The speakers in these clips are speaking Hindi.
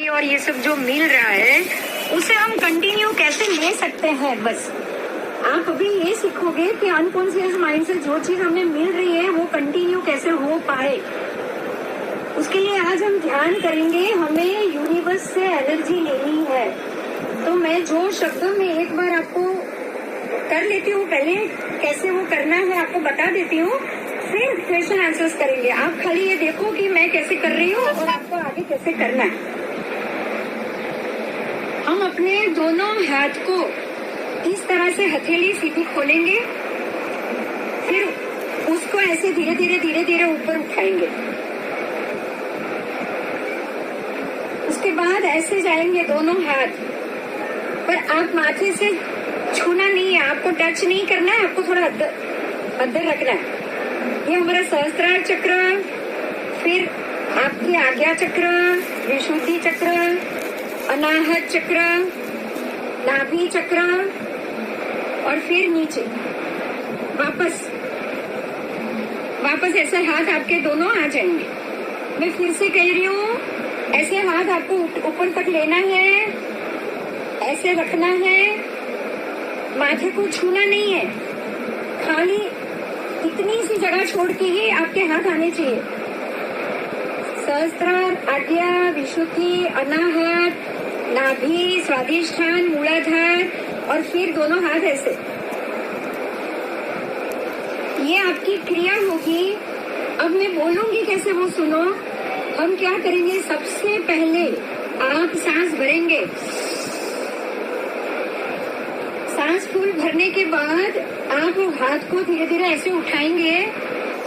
और ये सब जो मिल रहा है उसे हम कंटिन्यू कैसे ले सकते हैं। बस आप अभी ये सीखोगे कि अनकॉन्शियस माइंड से जो चीज हमें मिल रही है वो कंटिन्यू कैसे हो पाए। उसके लिए आज हम ध्यान करेंगे, हमें यूनिवर्स से एनर्जी लेनी है। तो मैं जो शब्द में एक बार आपको कर लेती हूँ, पहले कैसे वो करना है आपको बता देती हूँ, फिर क्वेश्चन आंसर्स करेंगे। आप खाली ये देखो कि मैं कैसे कर रही हूँ और आपको आगे कैसे करना है। हम अपने दोनों हाथ को इस तरह से हथेली सीधी खोलेंगे, फिर उसको ऐसे धीरे धीरे ऊपर उठाएंगे। उसके बाद ऐसे जाएंगे दोनों हाथ, पर आप माथे से छूना नहीं है, आपको टच नहीं करना है, आपको थोड़ा अंदर रखना है। ये हमारा सहस्त्रार चक्र, फिर आपकी आज्ञा चक्र, विशुद्धि चक्र, अनाहत चक्र, नाभि चक्र, और फिर नीचे वापस ऐसे हाथ आपके दोनों आ जाएंगे। मैं फिर से कह रही हूँ, ऐसे हाथ आपको ऊपर तक लेना है, ऐसे रखना है, माथे को छूना नहीं है, खाली इतनी सी जगह छोड़ के ही आपके हाथ आने चाहिए। सहस्त्रार, आज्ञा, विशुद्धि, अनाहत, नाभि, स्वादिष्ठान, मूलाधार, और फिर दोनों हाथ ऐसे। ये आपकी क्रिया होगी। अब मैं बोलूंगी कैसे वो सुनो। हम क्या करेंगे, सबसे पहले आप सांस भरेंगे। सांस फूल भरने के बाद आप हाथ को धीरे धीरे ऐसे उठाएंगे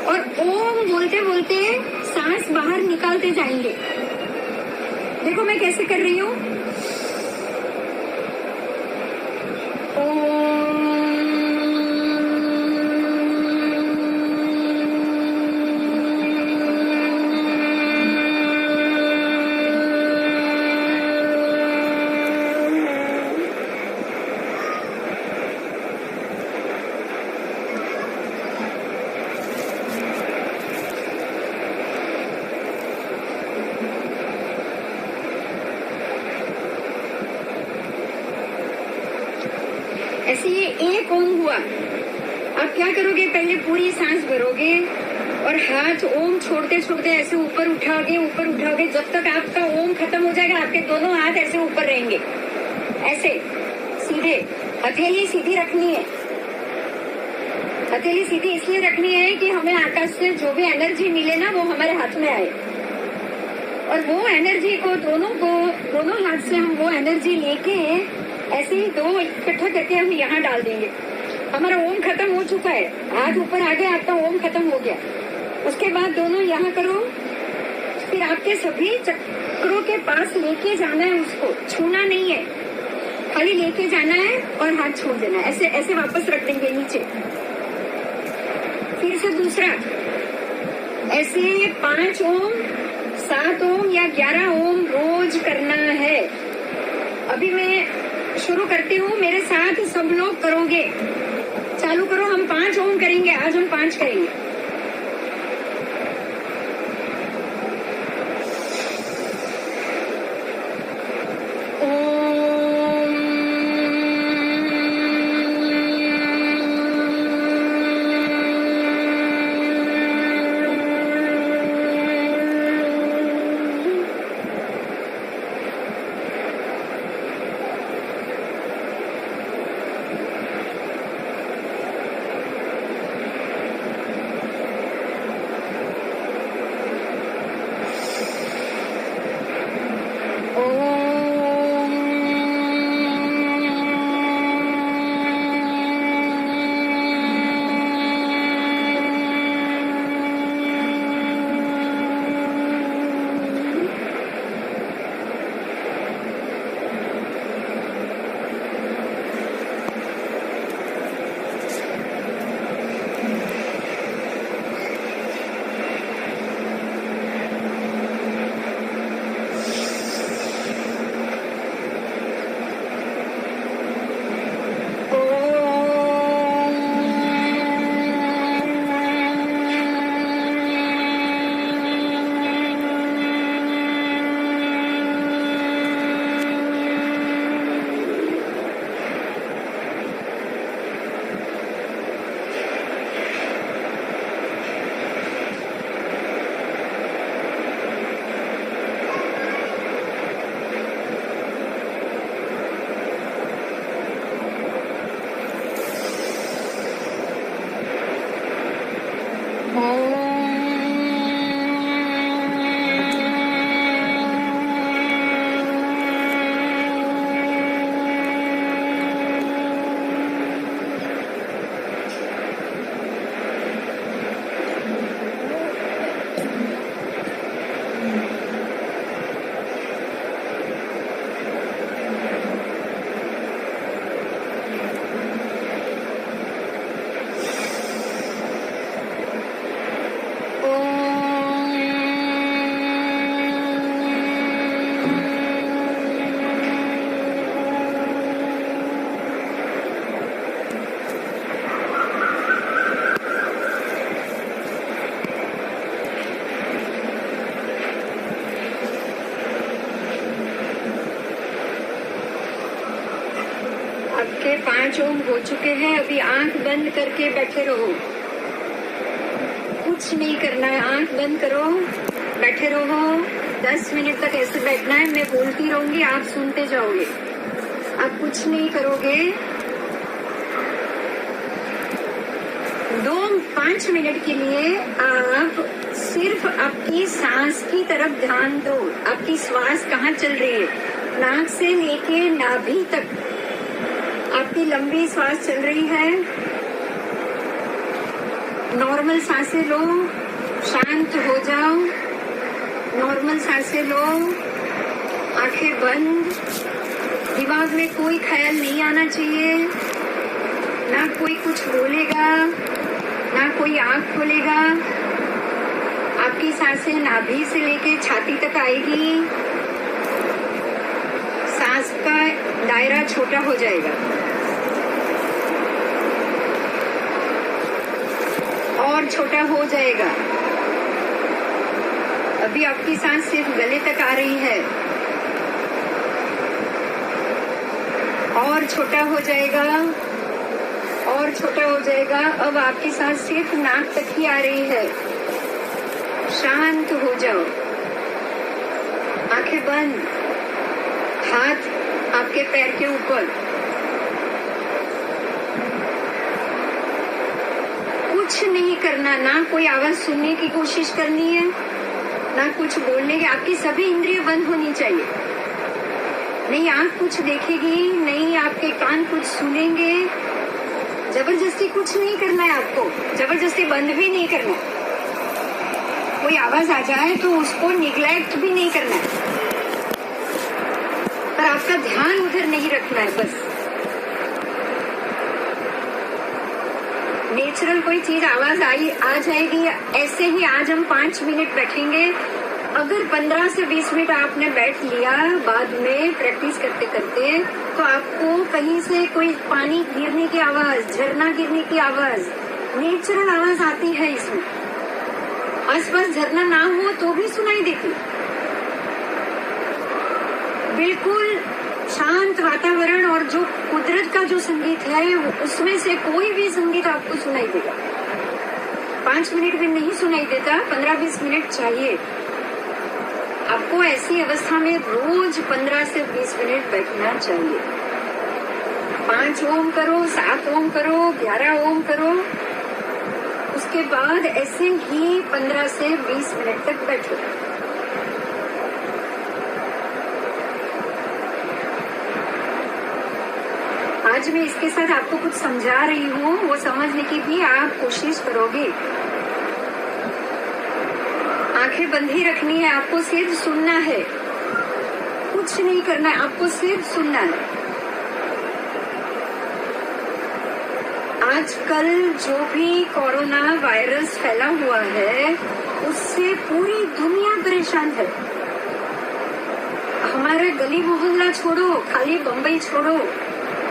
और ओम बोलते बोलते सांस बाहर निकालते जाएंगे। देखो मैं कैसे कर रही हूँ। ऐसे ये एक ओम हुआ। आप क्या करोगे, पहले पूरी सांस भरोगे और हाथ ओम छोड़ते छोड़ते ऐसे ऊपर उठाओगे। जब तक आपका ओम खत्म हो जाएगा, आपके दोनों हाथ ऐसे ऊपर रहेंगे, ऐसे सीधे। हथेली सीधी रखनी है। हथेली सीधी इसलिए रखनी है कि हमें आकाश से जो भी एनर्जी मिले ना, वो हमारे हाथ में आए, और वो एनर्जी को दोनों हाथ से हम वो एनर्जी लेके ऐसे ही दो इकट्ठा करके हम यहाँ डाल देंगे। हमारा ओम खत्म हो चुका है, हाथ ऊपर आ गया, आपका ओम खत्म हो गया। उसके बाद दोनों यहाँ करो, फिर आपके सभी चक्रों के पास लेके जाना है, उसको छूना नहीं है, खाली लेके जाना है और हाथ छोड़ देना है। ऐसे ऐसे वापस रख देंगे नीचे। फिर से दूसरा, ऐसे 5 ओम, 7 ओम या 11 ओम रोज करना है। अभी मैं शुरू करती हूँ, मेरे साथ सब लोग करोगे। चालू करो, हम 5 ओम करेंगे। आज हम 5 करेंगे। आपके 5 ओम हो चुके हैं। अभी आंख बंद करके बैठे रहो, कुछ नहीं करना है। आंख बंद करो, बैठे रहो। 10 मिनट तक ऐसे बैठना है। मैं बोलती रहूंगी, आप सुनते जाओगे। आप कुछ नहीं करोगे। 2-5 मिनट के लिए आप सिर्फ आपकी सांस की तरफ ध्यान दो। आपकी श्वास कहाँ चल रही है? नाक से लेके नाभि तक आपकी लंबी श्वास चल रही है। नॉर्मल सांसें लो, शांत हो जाओ। नॉर्मल सांसें लो, आंखें बंद। दिमाग में कोई ख्याल नहीं आना चाहिए। ना कोई कुछ बोलेगा, ना कोई आंख खोलेगा। आपकी सांसें नाभि से लेके छाती तक आएगी। सांस का दायरा छोटा हो जाएगा और छोटा हो जाएगा। अभी आपकी सांस सिर्फ गले तक आ रही है और छोटा हो जाएगा और छोटा हो जाएगा। अब आपकी सांस सिर्फ नाक तक ही आ रही है। शांत हो जाओ, आंखें बंद, हाथ आपके पैर के ऊपर। कुछ नहीं करना, ना कोई आवाज सुनने की कोशिश करनी है, ना कुछ बोलने की। आपकी सभी इंद्रिय बंद होनी चाहिए। नहीं आंख कुछ देखेगी, नहीं आपके कान कुछ सुनेंगे। जबरदस्ती कुछ नहीं करना है आपको, जबरदस्ती बंद भी नहीं करना है। कोई आवाज आ जाए तो उसको निग्लेक्ट भी नहीं करना है, पर आपका ध्यान उधर नहीं रखना है। बस नेचुरल कोई चीज आवाज आ जाएगी। ऐसे ही आज हम 5 मिनट बैठेंगे। अगर 15 से 20 मिनट आपने बैठ लिया, बाद में प्रैक्टिस करते करते, तो आपको कहीं से कोई पानी गिरने की आवाज, झरना गिरने की आवाज, नेचुरल आवाज आती है। इसमें आसपास झरना ना हो तो भी सुनाई देती। बिल्कुल शांत वातावरण और जो कुदरत का जो संगीत है, उसमें से कोई भी संगीत आपको सुनाई देगा। 5 मिनट में नहीं सुनाई देता, 15-20 मिनट चाहिए आपको। ऐसी अवस्था में रोज 15 से 20 मिनट बैठना चाहिए। 5 ओम करो, 7 ओम करो, 11 ओम करो। उसके बाद ऐसे ही 15 से 20 मिनट तक बैठो। आज मैं इसके साथ आपको कुछ समझा रही हूँ, वो समझने की भी आप कोशिश करोगे। आंखें बंद ही रखनी है, आपको सिर्फ सुनना है, कुछ नहीं करना है, आपको सिर्फ सुनना है। आजकल जो भी कोरोना वायरस फैला हुआ है, उससे पूरी दुनिया परेशान है। हमारा गली मोहल्ला छोड़ो, खाली बम्बई छोड़ो,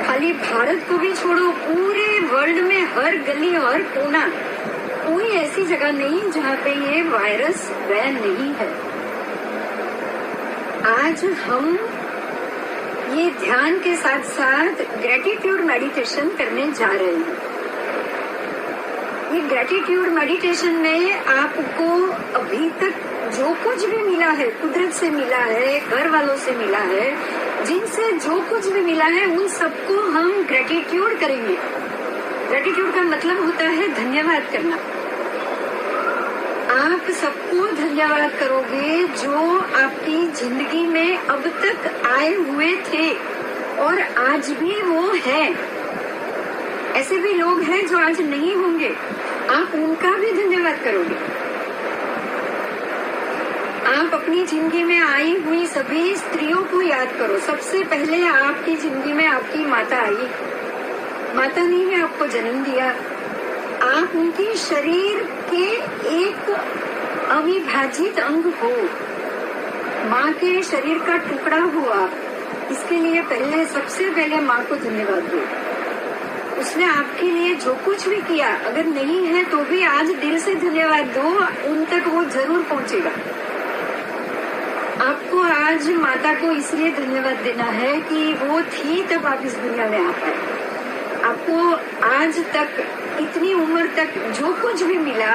खाली भारत को भी छोड़ो, पूरे वर्ल्ड में हर गली और कोना, कोई ऐसी जगह नहीं जहाँ पे ये वायरस बैन नहीं है। आज हम ये ध्यान के साथ साथ ग्रेटिट्यूड मेडिटेशन करने जा रहे हैं। ये ग्रेटिट्यूड मेडिटेशन में आपको अभी तक जो कुछ भी मिला है, कुदरत से मिला है, घर वालों से मिला है, जिनसे जो कुछ भी मिला है, उन सबको हम ग्रेटिट्यूड करेंगे। ग्रेटिट्यूड का मतलब होता है धन्यवाद करना। आप सबको धन्यवाद करोगे जो आपकी जिंदगी में अब तक आए हुए थे और आज भी वो है। ऐसे भी लोग हैं जो आज नहीं होंगे, आप उनका भी धन्यवाद करोगे। आप अपनी जिंदगी में आई हुई सभी स्त्रियों को याद करो। सबसे पहले आपकी जिंदगी में आपकी माता आई। माता ने ही आपको जन्म दिया। आप उनके शरीर के एक अविभाजित अंग हो, माँ के शरीर का टुकड़ा हुआ। इसके लिए पहले, सबसे पहले माँ को धन्यवाद दो। उसने आपके लिए जो कुछ भी किया, अगर नहीं है तो भी आज दिल से धन्यवाद दो, उन तक वो जरूर पहुँचेगा। आपको आज माता को इसलिए धन्यवाद देना है कि वो थी तब आप इस दुनिया में आ पाए। आपको आज तक इतनी उम्र तक जो कुछ भी मिला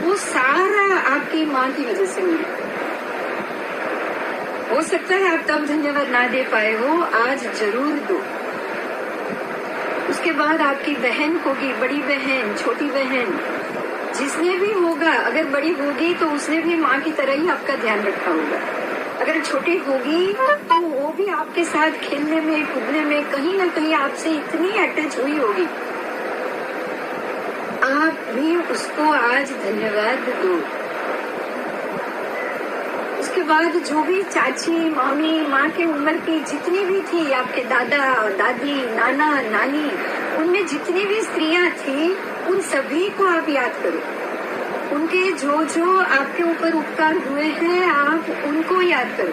वो सारा आपकी माँ की वजह से मिला। हो सकता है आप तब धन्यवाद ना दे पाए हो, आज जरूर दो। उसके बाद आपकी बहन होगी, बड़ी बहन, छोटी बहन, जिसने भी होगा, अगर बड़ी होगी तो उसने भी माँ की तरह ही आपका ध्यान रखा होगा। अगर छोटी होगी तो वो भी आपके साथ खेलने में, कूदने में कहीं ना कहीं आपसे इतनी अटैच हुई होगी। आप भी उसको आज धन्यवाद दो। उसके बाद जो भी चाची, मामी, माँ के उम्र की जितनी भी थी, आपके दादा, दादी, नाना, नानी, उनमें जितनी भी स्त्रियां थी, उन सभी को आप याद करो। उनके जो जो आपके ऊपर उपकार हुए हैं, आप उनको याद करो।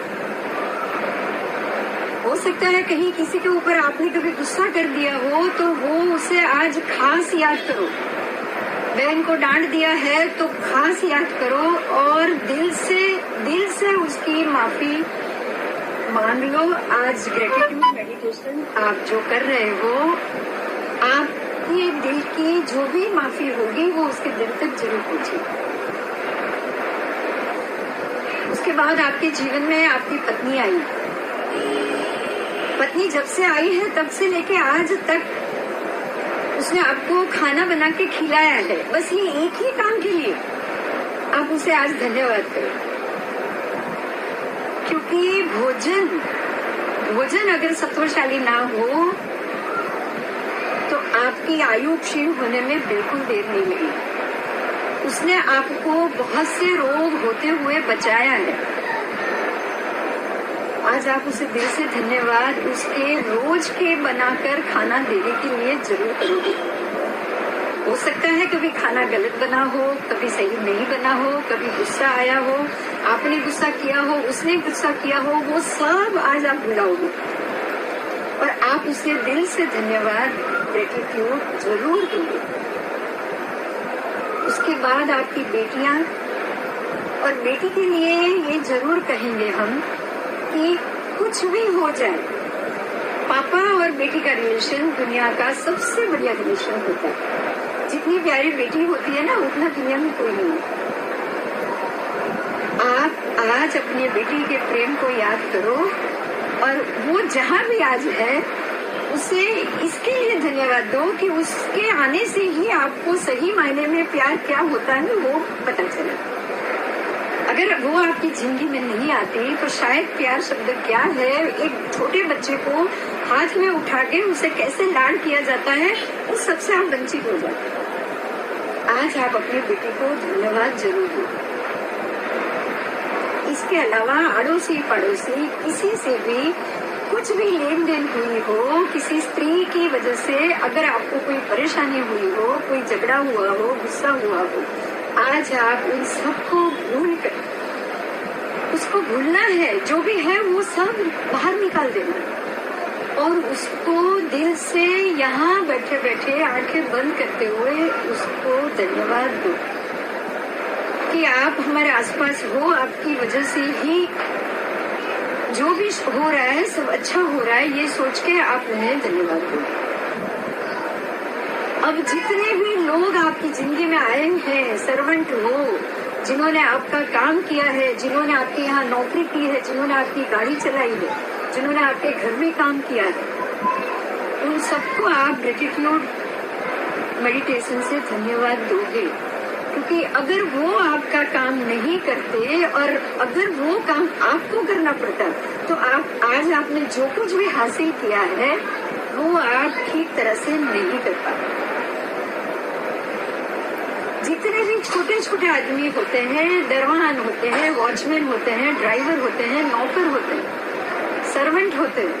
हो सकता है कहीं किसी के ऊपर आपने कभी गुस्सा कर दिया हो, तो वो उसे आज खास याद करो। बहन को डांट दिया है तो खास याद करो और दिल से उसकी माफी मांग लो। आज ग्रेटिट्यूड मेडिटेशन आप जो कर रहे हो, आपके दिल की जो भी माफी होगी वो उसके दिल तक जरूर पहुंचे। उसके बाद आपके जीवन में आपकी पत्नी आई। पत्नी जब से आई है तब से लेके आज तक उसने आपको खाना बना के खिलाया है, बस ये एक ही काम के लिए आप उसे आज धन्यवाद करो। क्योंकि भोजन अगर सत्वशाली ना हो तो आपकी आयु क्षीण होने में बिल्कुल देर नहीं लगी। उसने आपको बहुत से रोग होते हुए बचाया है। आज आप उसे दिल से धन्यवाद उसके रोज के बनाकर खाना देने के लिए जरूर करोगे। हो सकता है कभी खाना गलत बना हो, कभी सही नहीं बना हो, कभी गुस्सा आया हो, आपने गुस्सा किया हो, उसने गुस्सा किया हो, वो सब आज आप भुलाओगे और आप उसे दिल से धन्यवाद, ग्रेटिट्यूड जरूर दोगे। उसके बाद आपकी बेटियां और बेटी के लिए ये जरूर कहेंगे हम कि कुछ भी हो जाए, पापा और बेटी का रिलेशन दुनिया का सबसे बढ़िया रिलेशन होता है। जितनी प्यारी बेटी होती है ना, उतना दुनिया में कोई नहीं है। आप आज अपनी बेटी के प्रेम को याद करो और वो जहाँ भी आज है उसे इसके लिए धन्यवाद दो कि उसके आने से ही आपको सही मायने में प्यार क्या होता है वो पता चला। अगर वो आपकी जिंदगी में नहीं आती तो शायद प्यार शब्द क्या है, एक छोटे बच्चे को हाथ में उठा के उसे कैसे लाड किया जाता है, उस सबसे आप वंचित हो जाते। आज आप अपनी बेटी को धन्यवाद जरूर दो। इसके अलावा अड़ोसी पड़ोसी किसी से भी कुछ भी लेन देन हुई हो, किसी स्त्री की वजह से अगर आपको कोई परेशानी हुई हो, कोई झगड़ा हुआ हो, गुस्सा हुआ हो, आज आप उन सबको भूल कर, उसको भूलना है, जो भी है वो सब बाहर निकाल देना और उसको दिल से यहाँ बैठे बैठे आंखें बंद करते हुए उसको धन्यवाद दो कि आप हमारे आसपास हो, आपकी वजह से ही जो भी हो रहा है सब अच्छा हो रहा है, ये सोच के आप उन्हें धन्यवाद दो। अब जितने भी लोग आपकी जिंदगी में आए हैं, सर्वेंट हो, जिन्होंने आपका काम किया है, जिन्होंने आपके यहाँ नौकरी की है, जिन्होंने आपकी गाड़ी चलाई है, जिन्होंने आपके घर में काम किया है, उन सबको आप ग्रेटिट्यूड मेडिटेशन से धन्यवाद दोगे। क्योंकि अगर वो आपका काम नहीं करते और अगर वो काम आपको करना पड़ता तो आप आज आपने जो कुछ भी हासिल किया है वो आप ठीक तरह से नहीं कर पाते। जितने भी छोटे छोटे आदमी होते हैं, दरवान होते हैं, वॉचमैन होते हैं, ड्राइवर होते हैं, नौकर होते हैं, सर्वेंट होते हैं,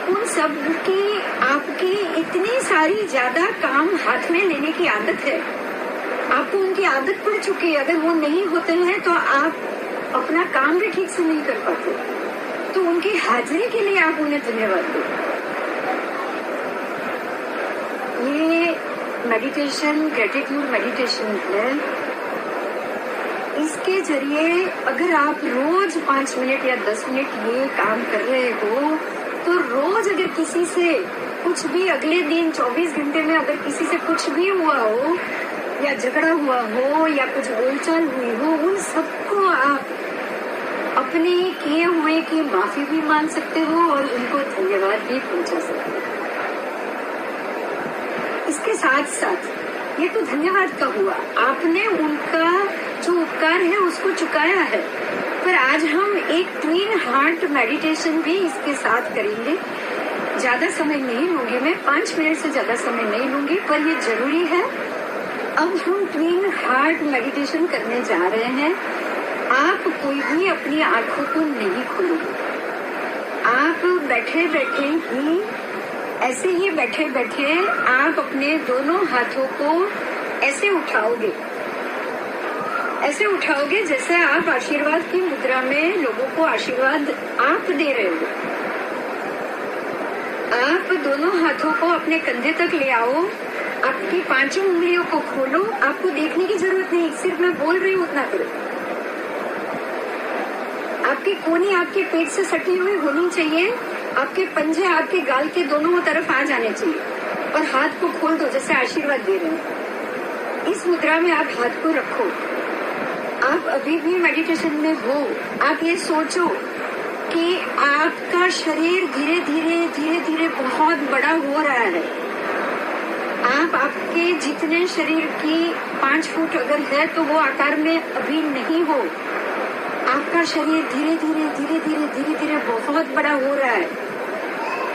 उन सब की आपकी इतनी सारी ज्यादा काम हाथ में लेने की आदत है, आपको उनकी आदत पड़ चुकी है। अगर वो नहीं होते हैं तो आप अपना काम भी ठीक से नहीं कर पाते, तो उनकी हाजिरी के लिए आप उन्हें धन्यवाद दो। ये मेडिटेशन ग्रेटिट्यूड मेडिटेशन है इसके जरिए अगर आप रोज 5 मिनट या 10 मिनट ये काम कर रहे हो, तो रोज अगर किसी से कुछ भी अगले दिन 24 घंटे में अगर किसी से कुछ भी हुआ हो या झगड़ा हुआ हो या कुछ बोलचाल हुई हो, उन सबको आप अपने किए हुए की माफी भी मांग सकते हो और उनको धन्यवाद भी पहुंचा सकते हो। इसके साथ साथ ये तो धन्यवाद का हुआ, आपने उनका जो उपकार है उसको चुकाया है। पर आज हम एक ट्विन हार्ट मेडिटेशन भी इसके साथ करेंगे। ज्यादा समय नहीं लूंगी मैं, 5 मिनट से ज्यादा समय नहीं लूंगी, पर ये जरूरी है। अब हम ट्विन हार्ट मेडिटेशन करने जा रहे हैं। आप कोई भी अपनी आंखों को नहीं खोलोगे, आप बैठे बैठे ही ऐसे ही बैठे बैठे आप अपने दोनों हाथों को ऐसे उठाओगे, ऐसे उठाओगे जैसे आप आशीर्वाद की मुद्रा में लोगों को आशीर्वाद आप दे रहे हो। आप दोनों हाथों को अपने कंधे तक ले आओ, आपकी 5 उंगलियों को खोलो। आपको देखने की जरूरत नहीं, सिर्फ मैं बोल रही हूँ उतना करो। आपकी कोनी आपके पेट से सटी हुई होनी चाहिए, आपके पंजे आपके गाल के दोनों तरफ आ जाने चाहिए और हाथ को खोल दो जैसे आशीर्वाद दे रहे हैं। इस मुद्रा में आप हाथ को रखो। आप अभी भी मेडिटेशन में हो। आप ये सोचो कि आपका शरीर धीरे धीरे धीरे धीरे बहुत बड़ा हो रहा है। आप आपके जितने शरीर की 5 फुट अगर है तो वो आकार में अभी नहीं हो। आपका शरीर धीरे धीरे धीरे धीरे धीरे धीरे बहुत बड़ा हो रहा है,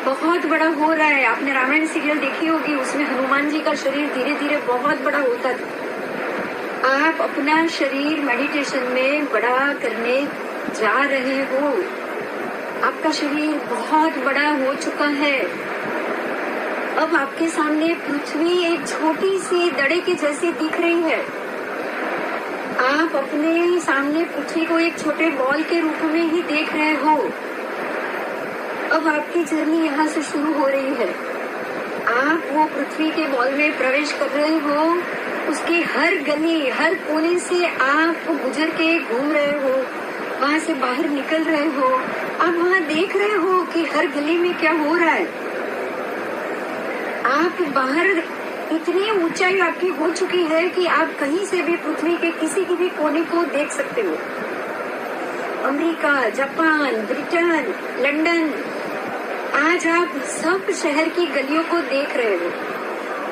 बहुत बड़ा हो रहा है। आपने रामायण सीरियल देखी होगी, उसमें हनुमान जी का शरीर धीरे धीरे बहुत बड़ा होता था। आप अपना शरीर मेडिटेशन में बड़ा करने जा रहे हो। आपका शरीर बहुत बड़ा हो चुका है। अब आपके सामने पृथ्वी एक छोटी सी दड़े के जैसी दिख रही है। आप अपने सामने पृथ्वी को एक छोटे बॉल के रूप में ही देख रहे हो। अब आपकी जर्नी यहाँ से शुरू हो रही है। आप वो पृथ्वी के बॉल में प्रवेश कर रहे हो। उसकी हर गली, हर कोने से आप गुजर के घूम रहे हो, वहाँ से बाहर निकल रहे हो। आप वहाँ देख रहे हो कि हर गली में क्या हो रहा है। आप बाहर इतनी ऊंचाई आपकी हो चुकी है कि आप कहीं से भी पृथ्वी के किसी की भी कोने को देख सकते हो। अमेरिका, जापान, ब्रिटेन, लंदन, आज आप सब शहर की गलियों को देख रहे हो।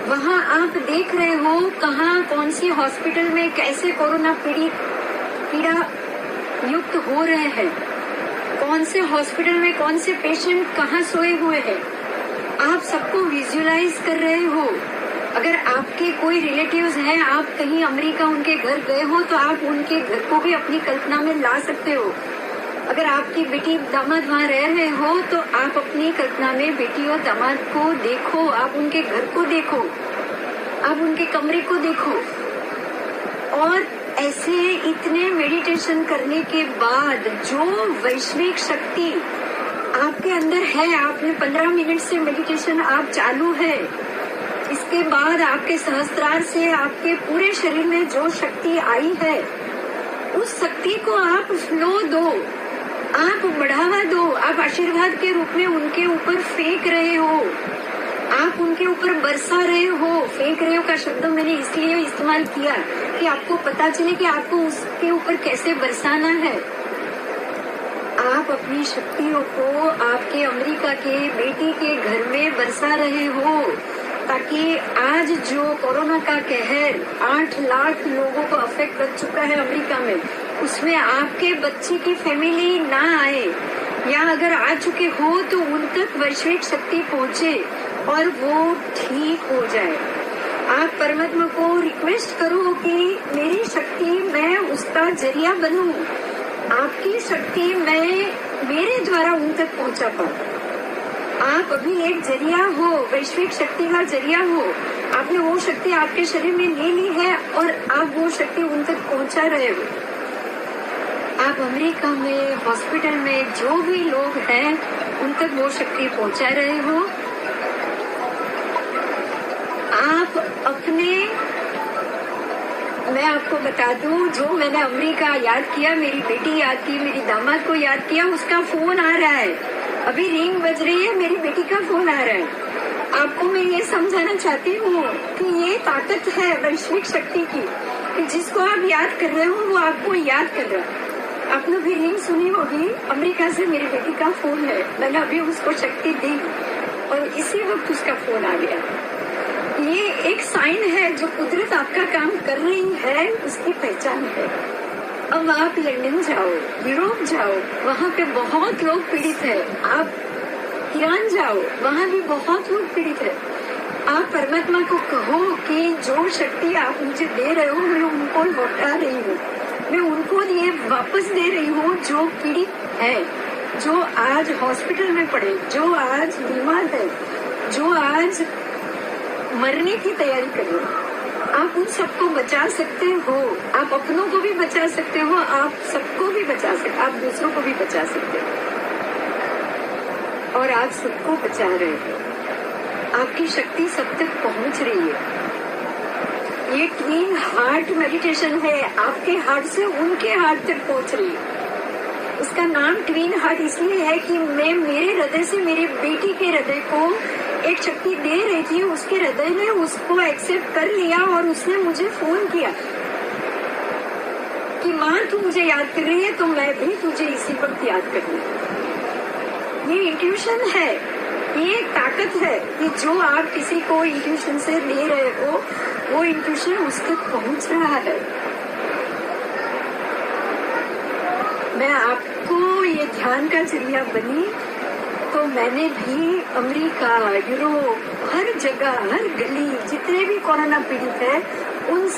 वहाँ आप देख रहे हो कहाँ कौन सी हॉस्पिटल में कैसे कोरोना पीड़ा युक्त हो रहे हैं, कौन से हॉस्पिटल में कौन से पेशेंट कहाँ सोए हुए हैं। आप सबको विजुअलाइज कर रहे हो। अगर आपके कोई रिलेटिव्स हैं, आप कहीं अमेरिका उनके घर गए हो तो आप उनके घर को भी अपनी कल्पना में ला सकते हो। अगर आपकी बेटी दामाद वहाँ रह रहे हो तो आप अपनी कल्पना में बेटी और दामाद को देखो, आप उनके घर को देखो, आप उनके कमरे को देखो। और ऐसे इतने मेडिटेशन करने के बाद जो वैश्विक शक्ति आपके अंदर है, आपने 15 मिनट से मेडिटेशन आप चालू है, इसके बाद आपके सहस्त्रार से आपके पूरे शरीर में जो शक्ति आई है, उस शक्ति को आप फ्लो दो, आप बढ़ावा दो, आप आशीर्वाद के रूप में उनके ऊपर फेंक रहे हो, आप उनके ऊपर बरसा रहे हो। फेंक रहे हो का शब्द मैंने इसलिए इस्तेमाल किया कि आपको पता चले कि आपको उसके ऊपर कैसे बरसाना है। आप अपनी शक्तियों को आपके अमेरिका के बेटी के घर में बरसा रहे हो, ताकि आज जो कोरोना का कहर 8 लाख लोगों को अफेक्ट कर चुका है अमेरिका में, उसमें आपके बच्चे की फैमिली ना आए, या अगर आ चुके हो तो उन तक वैश्विक शक्ति पहुँचे और वो ठीक हो जाए। आप परमात्मा को रिक्वेस्ट करो कि मेरी शक्ति मैं उसका जरिया बनूं, आपकी शक्ति मैं मेरे द्वारा उन तक पहुंचा पाऊं। आप अभी एक जरिया हो, वैश्विक शक्ति का जरिया हो। आपने वो शक्ति आपके शरीर में ले ली है और आप वो शक्ति उन तक पहुंचा रहे हो। आप अमेरिका में हॉस्पिटल में जो भी लोग हैं उन तक वो शक्ति पहुंचा रहे हो। आप अपने मैं आपको बता दूं, जो मैंने अमेरिका याद किया, मेरी बेटी याद की, मेरी दामाद को याद किया, उसका फोन आ रहा है, अभी रिंग बज रही है, मेरी बेटी का फोन आ रहा है। आपको मैं ये समझाना चाहती हूँ कि ये ताकत है वैश्विक शक्ति की, कि जिसको आप याद कर रहे हो वो आपको याद कर रहा है। आपने भी रिंग सुनी होगी, अमेरिका से मेरी बेटी का फोन है, मैंने अभी उसको शक्ति दी और इसी वक्त उसका फोन आ गया। ये एक साइन है, जो कुदरत आपका काम कर रही है, उसकी पहचान है। अब आप लंदन जाओ, यूरोप जाओ, वहाँ पे बहुत लोग पीड़ित है। आप ईरान जाओ, वहाँ भी बहुत लोग पीड़ित है। आप परमात्मा को कहो कि जो शक्ति आप मुझे दे रहे हो, मैं उनको लौटा रही हूँ, मैं उनको ये वापस दे रही हूँ जो पीड़ित है, जो आज हॉस्पिटल में पड़े, जो आज बीमार है, जो आज मरने की तैयारी कर रहे हो। आप उन सबको बचा सकते हो, आप अपनों को भी बचा सकते हो, आप सबको भी बचा सकते, आप दूसरों को भी बचा सकते हो और आप सबको बचा रहे हो। आपकी शक्ति सब तक पहुंच रही है। ये ट्वीन हार्ट मेडिटेशन है, आपके हार्ट से उनके हार्ट तक पहुंच रही है। उसका नाम ट्वीन हार्ट इसलिए है कि मैं मेरे हृदय से मेरी बेटी के हृदय को एक शक्ति दे रही थी, उसके हृदय ने उसको एक्सेप्ट कर लिया और उसने मुझे फोन किया कि माँ तू मुझे याद कर रही है, तो मैं भी तुझे इसी वक्त याद कर रही हूँ। ये इंट्यूशन है, ये एक ताकत है कि जो आप किसी को इंट्यूशन से दे रहे हो, वो इंट्यूशन उस तक पहुंच रहा है। मैं आपको ये ध्यान का जरिया बनी, तो मैंने भी अमेरिका, यूरोप, हर जगह, हर गली, जितने भी कोरोना पीड़ित है, उन